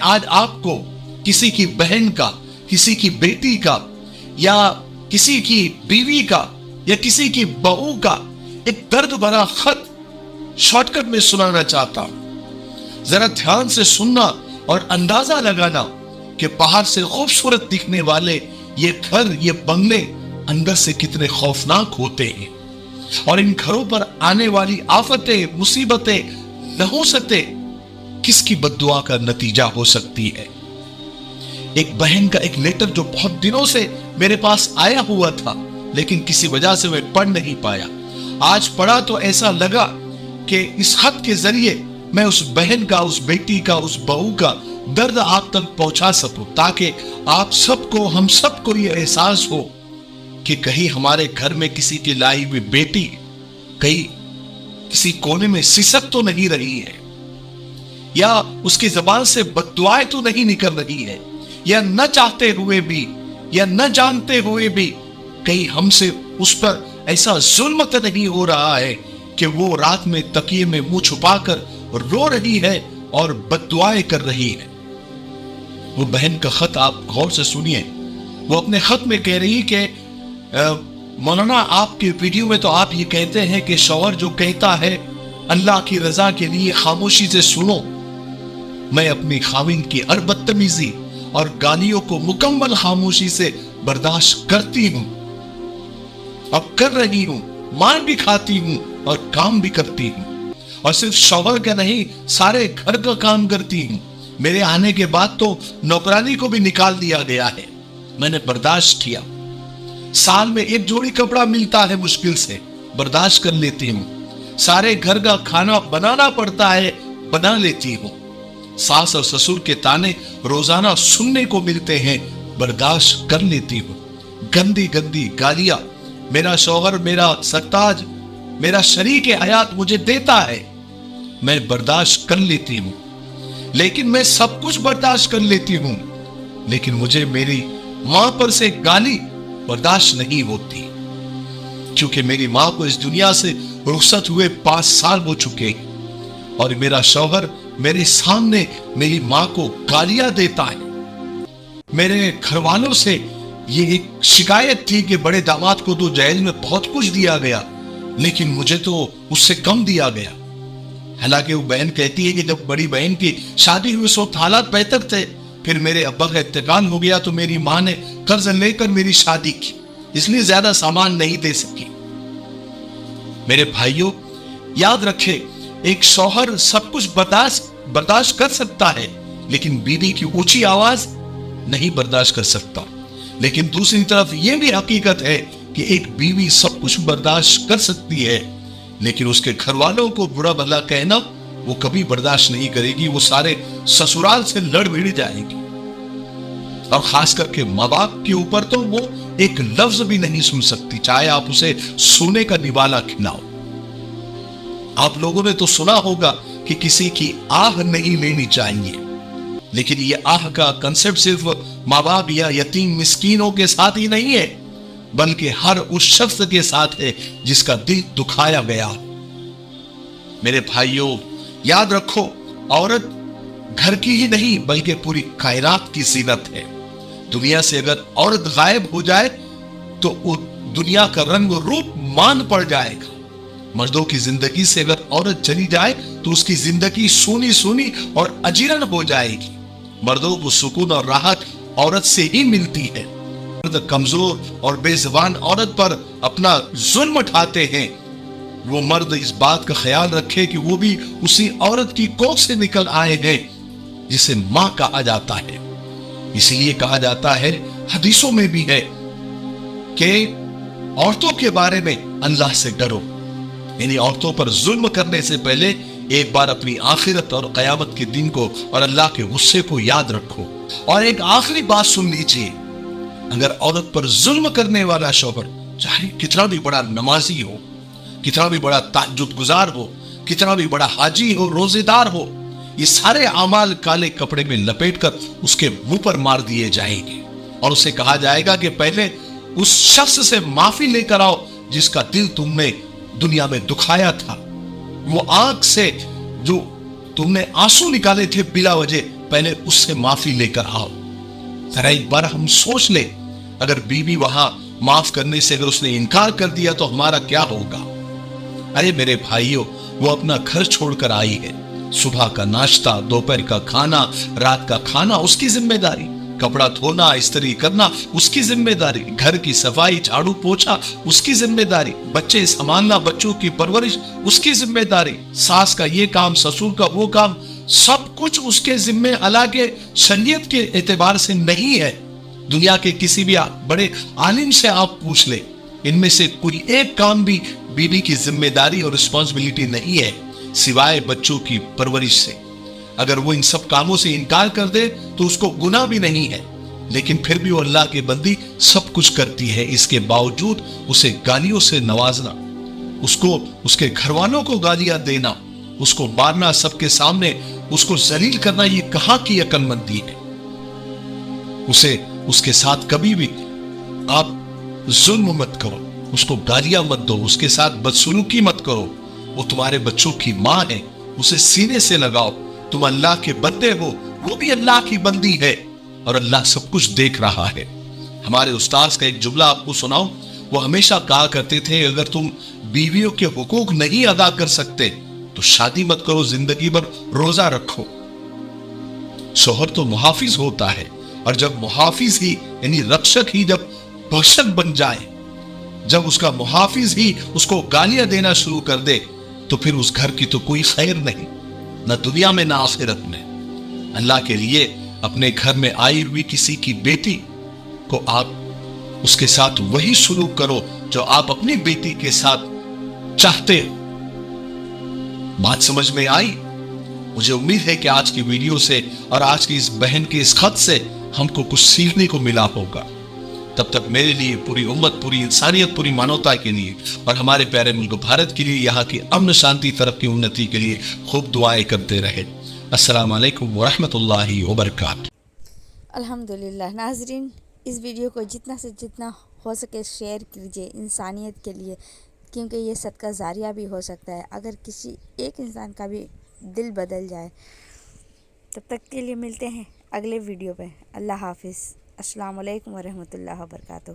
आज आपको किसी की बहन का, किसी की बेटी का, या किसी की बीवी का, या किसी की बहू का एक दर्द भरा खत शॉर्टकट में सुनाना चाहता हूं। जरा ध्यान से सुनना और अंदाजा लगाना कि बाहर से खूबसूरत दिखने वाले ये घर, ये बंगले अंदर से कितने खौफनाक होते हैं, और इन घरों पर आने वाली आफतें, मुसीबतें, नहुसतें किसकी बद्दुआ का नतीजा हो सकती है। एक बहन का एक लेटर जो बहुत दिनों से मेरे पास आया हुआ था, लेकिन किसी वजह से मैं पढ़ नहीं पाया। आज पढ़ा तो ऐसा लगा कि इस खत के जरिए मैं उस बहन का, उस बेटी का, उस बहू का दर्द आप तक पहुंचा सकूं, ताकि आप सबको, हम सबको ये एहसास हो कि कहीं हमारे घर में किसी की लाई हुई बेटी कहीं किसी कोने में सिसक तो नहीं रही है, या उसकी जबान से बद्दुआएं तो नहीं निकल रही है, या न चाहते हुए भी या न जानते हुए भी कहीं हमसे उस पर ऐसा जुल्म तो नहीं हो रहा है कि वो रात में तकिए में मुंह छुपाकर रो रही है और बद्दुआएं कर रही है। वो बहन का खत आप गौर से सुनिए। वो अपने खत में कह रही कि मौलाना, आपके वीडियो में तो आप ये कहते हैं कि शौहर जो कहता है अल्लाह की रजा के लिए खामोशी से सुनो। मैं अपनी खाविंद की हर बदतमीजी और गालियों को मुकम्मल खामोशी से बर्दाश्त करती हूं और कर रही हूं, मार भी खाती हूं और काम भी करती हूं, और सिर्फ शौहर का नहीं, सारे घर का काम करती हूं। मेरे आने के बाद तो नौकरानी को भी निकाल दिया गया है, मैंने बर्दाश्त किया। साल में एक जोड़ी कपड़ा मिलता है, मुश्किल से बर्दाश्त कर लेती हूं। सारे घर का खाना बनाना पड़ता है, बना लेती हूं। सास और ससुर के ताने रोजाना सुनने को मिलते हैं, बर्दाश्त कर लेती हूं। गंदी गंदी गालियां मेरा शौहर, मेरा सरताज, मेरा शरीक हयात मुझे देता है, मैं बर्दाश्त कर लेती हूं। लेकिन मैं सब कुछ बर्दाश्त कर लेती हूं, लेकिन मुझे मेरी मां पर से गाली बर्दाश्त नहीं होती, क्योंकि मेरी मां को इस दुनिया से रुखसत हुए 5 साल हो चुके, और मेरा शौहर मेरे सामने मेरी मां को गालियां देता है। मेरे घर वालों से ये एक शिकायत थी कि बड़े दामाद को तो जहेज में बहुत कुछ दिया गया, लेकिन मुझे तो उससे कम दिया गया। हालांकि वो बहन कहती है कि जब बड़ी बहन की शादी हुई उस वक्त हालात बेहतर थे, फिर मेरे अब्बा का इंतकाल हो गया तो मेरी मां ने कर्ज लेकर मेरी शादी की, इसलिए ज्यादा सामान नहीं दे सकी। मेरे भाइयों, याद रखें, एक शौहर सब कुछ बर्दाश्त कर सकता है, लेकिन बीवी की ऊंची आवाज नहीं बर्दाश्त कर सकता। लेकिन दूसरी तरफ यह भी हकीकत है कि एक बीवी सब कुछ बर्दाश्त कर सकती है, लेकिन उसके घर वालों को बुरा भला कहना वो कभी बर्दाश्त नहीं करेगी। वो सारे ससुराल से लड़ भिड़ जाएगी, और खास करके माँ बाप के ऊपर तो वो एक लफ्ज भी नहीं सुन सकती, चाहे आप उसे सोने का निवाला खिलाओ। आप लोगों ने तो सुना होगा कि किसी की आह नहीं लेनी चाहिए, लेकिन ये आह का कंसेप्ट सिर्फ माँ बाप या यतीम मिस्कीनों के साथ ही नहीं है, बल्कि हर उस शख्स के साथ है जिसका दिल दुखाया गया। मेरे भाइयों, याद रखो, औरत घर की ही नहीं बल्कि पूरी कायनात की जीनत है। दुनिया से अगर औरत गायब हो जाए तो दुनिया का रंग रूप मान पड़ जाएगा। मर्दों की जिंदगी से अगर औरत चली जाए तो उसकी जिंदगी सूनी सूनी और अजीरन हो जाएगी। मर्दों को सुकून और राहत औरत से ही मिलती है। मर्द कमजोर और बेजुबान औरत पर अपना जुल्म उठाते हैं। वो मर्द इस बात का ख्याल रखे कि वो भी उसी औरत की कोख से निकल आए हैं जिसे मां कहा जाता है। इसीलिए कहा जाता है, हदीसों में भी है कि औरतों के बारे में अल्लाह से डरो, यानी औरतों पर जुल्म करने से पहले एक बार अपनी आखिरत और कयामत के दिन को और अल्लाह के गुस्से को याद रखो। और एक आखिरी बात सुन लीजिए, अगर औरत पर जुल्म करने वाला शौहर चाहे कितना भी बड़ा नमाजी हो, कितना भी बड़ा ताज्जुद गुजार हो, कितना भी बड़ा हाजी हो, रोजेदार हो, ये सारे अमाल काले कपड़े में लपेटकर उसके मुंह पर मार दिए जाएंगे और उसे कहा जाएगा कि पहले उस शख्स से माफी लेकर आओ जिसका दिल तुमने दुनिया में दुखाया था। वो आंख से जो तुमने आंसू निकाले थे बिला वजह, पहले उससे माफी लेकर आओ। जरा एक बार हम सोच ले, अगर बीवी वहां माफ करने से अगर उसने इनकार कर दिया तो हमारा क्या होगा। अरे मेरे भाइयों, वो अपना घर छोड़कर आई है, सुबह का नाश्ता, दोपहर का खाना, रात का खाना उसकी जिम्मेदारी, कपड़ा धोना, इस्त्री करना उसकी जिम्मेदारी, घर की सफाई, झाड़ू पोछा उसकी जिम्मेदारी, बच्चे संभालना, बच्चों की परवरिश उसकी जिम्मेदारी, सास का ये काम, ससुर का वो काम, सब कुछ उसके जिम्मे। हालांकि शरीयत के एतबार से नहीं है। दुनिया के किसी भी बड़े आलिम से आप पूछ ले, इनमें से कोई एक काम भी बीवी की जिम्मेदारी और रिस्पॉन्सिबिलिटी नहीं है सिवाय बच्चों की परवरिश से। अगर वो इन सब कामों से इनकार कर दे तो उसको गुनाह भी नहीं है, लेकिन फिर भी वो अल्लाह के बंदी सब कुछ करती है। इसके बावजूद उसे गालियों से नवाजना, उसको उसके घर वालों को गालियां देना, उसको मारना, सबके सामने उसको जलील करना, ये कहां की अक्लमंदी है। उसे उसके साथ कभी भी आप जुल्म मत करो, उसको गालियां मत दो, उसके साथ बदसलूकी मत करो। वो तुम्हारे बच्चों की माँ है, उसे सीने से लगाओ। तुम अल्लाह के बंदे हो, वो भी अल्लाह की बंदी है, और अल्लाह सब कुछ देख रहा है। हमारे उस्ताद का एक जुमला आपको सुनाओ। वो हमेशा कहा करते थे, अगर तुम बीवियों के हुकूक नहीं अदा कर सकते तो शादी मत करो, जिंदगी भर रोजा रखो। शोहर तो मुहाफिज होता है, और जब मुहाफिज ही यानी रक्षक ही जब बख्शक बन जाए, जब उसका मुहाफिज ही उसको गालियां देना शुरू कर दे, तो फिर उस घर की तो कोई खैर नहीं, न दुनिया में न आखिरत में। अल्लाह के लिए अपने घर में आई हुई किसी की बेटी को आप उसके साथ वही सलूक करो जो आप अपनी बेटी के साथ चाहते हो। बात समझ में आई? मुझे उम्मीद है कि आज की वीडियो से और आज की इस बहन के इस खत से हमको कुछ सीखने को मिला होगा। तब तक मेरे लिए, पूरी उम्मत, पूरी इंसानियत, पूरी मानवता के लिए और हमारे प्यारे मुल्क भारत के लिए, यहाँ की अमन, शांति, तरक्की, उन्नति के लिए खूब दुआएं करते रहे। अस्सलामु अलैकुम व रहमतुल्लाहि व बरकातहू। अल्हम्दुलिल्लाह। नाज़रीन, इस वीडियो को जितना से जितना हो सके शेयर कीजिए इंसानियत के लिए, क्योंकि ये सदका जारिया भी हो सकता है अगर किसी एक इंसान का भी दिल बदल जाए। तब तक के लिए मिलते हैं अगले वीडियो पे। अल्लाह हाफिज़। अस्सलामु अलैकुम व रहमतुल्लाहि व बरकातहू।